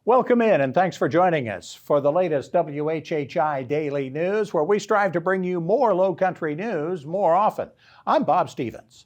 Welcome in and thanks for joining us for the latest WHHI Daily News, where we strive to bring you more Lowcountry news more often. I'm Bob Stevens.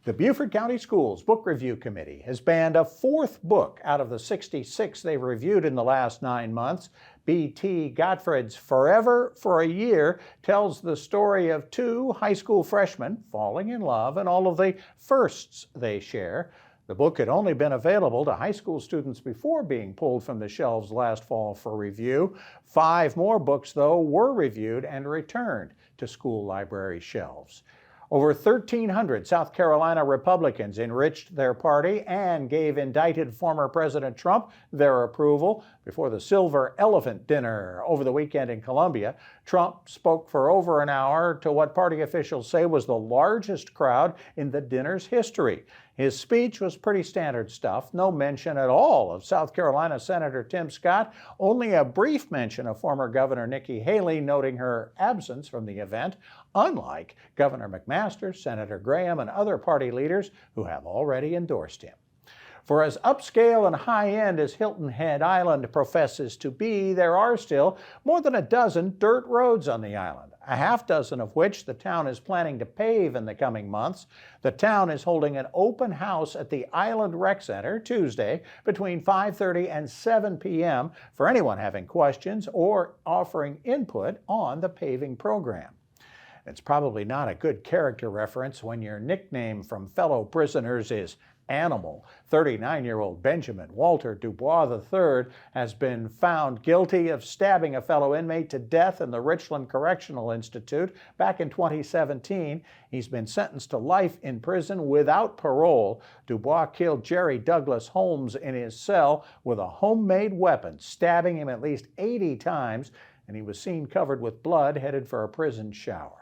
The Beaufort County Schools Book Review Committee has banned a fourth book out of the 66 they've reviewed in the last 9 months. B.T. Gottfried's Forever for a Year tells the story of two high school freshmen falling in love and all of the firsts they share. The book had only been available to high school students before being pulled from the shelves last fall for review. 5 more books, though, were reviewed and returned to school library shelves. Over 1,300 South Carolina Republicans enriched their party and gave indicted former President Trump their approval before the Silver Elephant Dinner over the weekend in Columbia. Trump spoke for over an hour to what party officials say was the largest crowd in the dinner's history. His speech was pretty standard stuff. No mention at all of South Carolina Senator Tim Scott, only a brief mention of former Governor Nikki Haley, noting her absence from the event, unlike Governor McMaster, Senator Graham, and other party leaders who have already endorsed him. For as upscale and high-end as Hilton Head Island professes to be, there are still more than a dozen dirt roads on the island, a half dozen of which the town is planning to pave in the coming months. The town is holding an open house at the Island Rec Center Tuesday between 5:30 and 7 p.m. for anyone having questions or offering input on the paving program. It's probably not a good character reference when your nickname from fellow prisoners is Animal. 39-year-old Benjamin Walter Dubois III has been found guilty of stabbing a fellow inmate to death in the Richland Correctional Institute back in 2017. He's been sentenced to life in prison without parole. Dubois killed Jerry Douglas Holmes in his cell with a homemade weapon, stabbing him at least 80 times, and he was seen covered with blood, headed for a prison shower.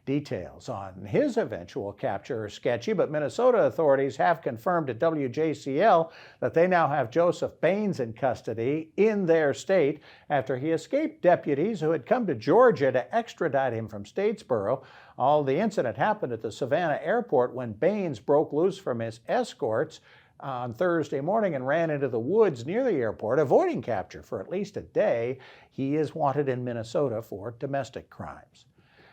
Details on his eventual capture are sketchy, but Minnesota authorities have confirmed at WJCL that they now have Joseph Baines in custody in their state after he escaped deputies who had come to Georgia to extradite him from Statesboro. All the incident happened at the Savannah airport when Baines broke loose from his escorts on Thursday morning and ran into the woods near the airport, avoiding capture for at least a day. He is wanted in Minnesota for domestic crimes.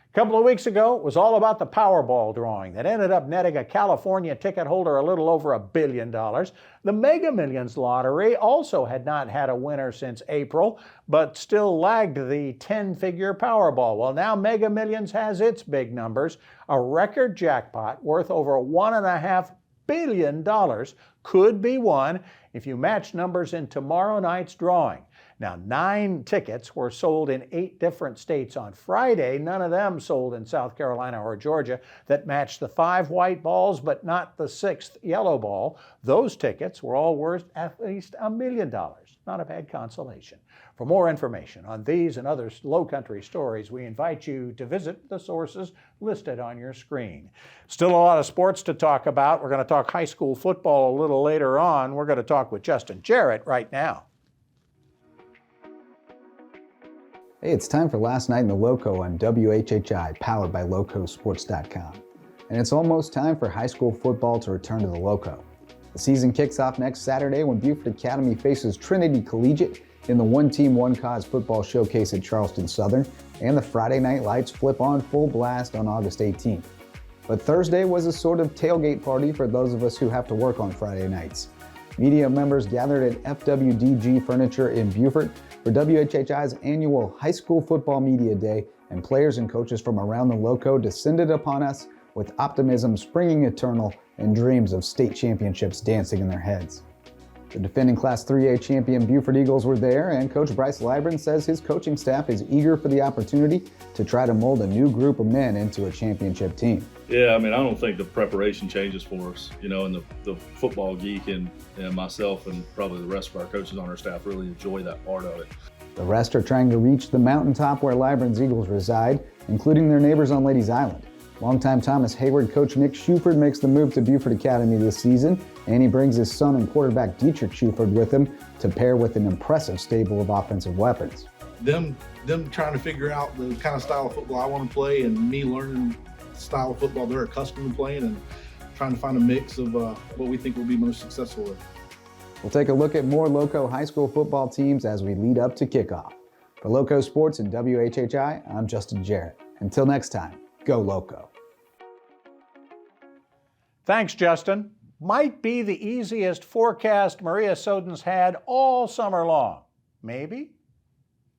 A couple of weeks ago, it was all about the Powerball drawing that ended up netting a California ticket holder a little over $1 billion. The Mega Millions lottery also had not had a winner since April, but still lagged the 10-figure Powerball. Well, now Mega Millions has its big numbers. A record jackpot worth over $1.5 billion could be won if you match numbers in tomorrow night's drawing. Now, 9 tickets were sold in 8 different states on Friday, none of them sold in South Carolina or Georgia, that matched the 5 white balls but not the 6th yellow ball. Those tickets were all worth at least $1 million. Not a bad consolation. For more information on these and other Lowcountry stories, we invite you to visit the sources listed on your screen. Still a lot of sports to talk about. We're going to talk high school football a little later on. We're going to talk with Justin Jarrett right now. Hey, it's time for Last Night in the Lowco on WHHI, powered by LowcoSports.com. And it's almost time for high school football to return to the Lowco. The season kicks off next Saturday when Beaufort Academy faces Trinity Collegiate in the One Team, One Cause football showcase at Charleston Southern, and the Friday night lights flip on full blast on August 18th. But Thursday was a sort of tailgate party for those of us who have to work on Friday nights. Media members gathered at FWDG Furniture in Beaufort for WHHI's annual High School Football Media Day, and players and coaches from around the Lowco descended upon us with optimism springing eternal and dreams of state championships dancing in their heads. The defending Class 3A champion Beaufort Eagles were there, and Coach Bryce Libran says his coaching staff is eager for the opportunity to try to mold a new group of men into a championship team. Yeah, I mean, I don't think the preparation changes for us, and the football geek and myself and probably the rest of our coaches on our staff really enjoy that part of it. The rest are trying to reach the mountaintop where Libran's Eagles reside, including their neighbors on Ladies Island. Longtime Thomas Hayward coach Nick Shuford makes the move to Beaufort Academy this season, and he brings his son and quarterback Dietrich Shuford with him to pair with an impressive stable of offensive weapons. Them trying to figure out the kind of style of football I want to play, and me learning the style of football they're accustomed to playing, and trying to find a mix of what we think will be most successful with. We'll take a look at more Lowco high school football teams as we lead up to kickoff. For Lowco Sports and WHHI, I'm Justin Jarrett. Until next time, go Lowco. Thanks, Justin. Might be the easiest forecast Maria Soden's had all summer long. Maybe?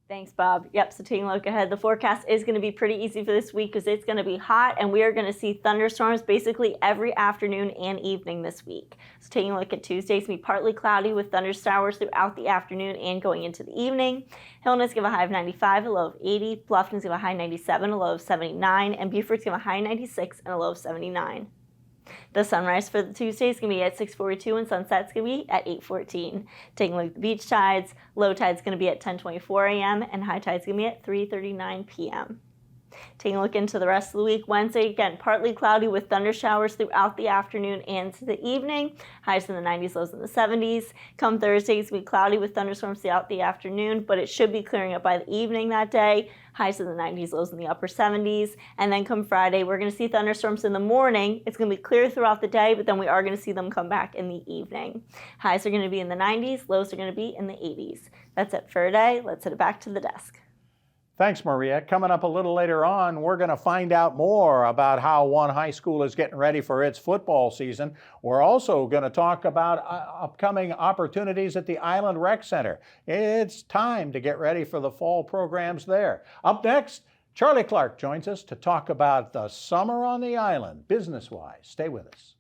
Thanks, Bob. Yep, so taking a look ahead, the forecast is going to be pretty easy for this week because it's going to be hot and we are going to see thunderstorms basically every afternoon and evening this week. So taking a look at Tuesday, it's going to be partly cloudy with thunder showers throughout the afternoon and going into the evening. Hilton is going to have a high of 95, a low of 80. Bluffton's going to have a high 97, a low of 79. And Beaufort's going to have a high 96 and a low of 79. The sunrise for the Tuesday is going to be at 6:42 and sunset's going to be at 8:14. Taking a look at the beach tides, low tide's going to be at 10:24 a.m. and high tide's going to be at 3:39 p.m. Taking a look into the rest of the week, Wednesday, again, partly cloudy with thunder showers throughout the afternoon and to the evening. Highs in the 90s, lows in the 70s. Come Thursday, it's going to be cloudy with thunderstorms throughout the afternoon, but it should be clearing up by the evening that day. Highs in the 90s, lows in the upper 70s. And then come Friday, we're going to see thunderstorms in the morning. It's going to be clear throughout the day, but then we are going to see them come back in the evening. Highs are going to be in the 90s, lows are going to be in the 80s. That's it for today. Let's head it back to the desk. Thanks, Maria. Coming up a little later on, we're going to find out more about how one high school is getting ready for its football season. We're also going to talk about upcoming opportunities at the Island Rec Center. It's time to get ready for the fall programs there. Up next, Charlie Clark joins us to talk about the summer on the island, business-wise. Stay with us.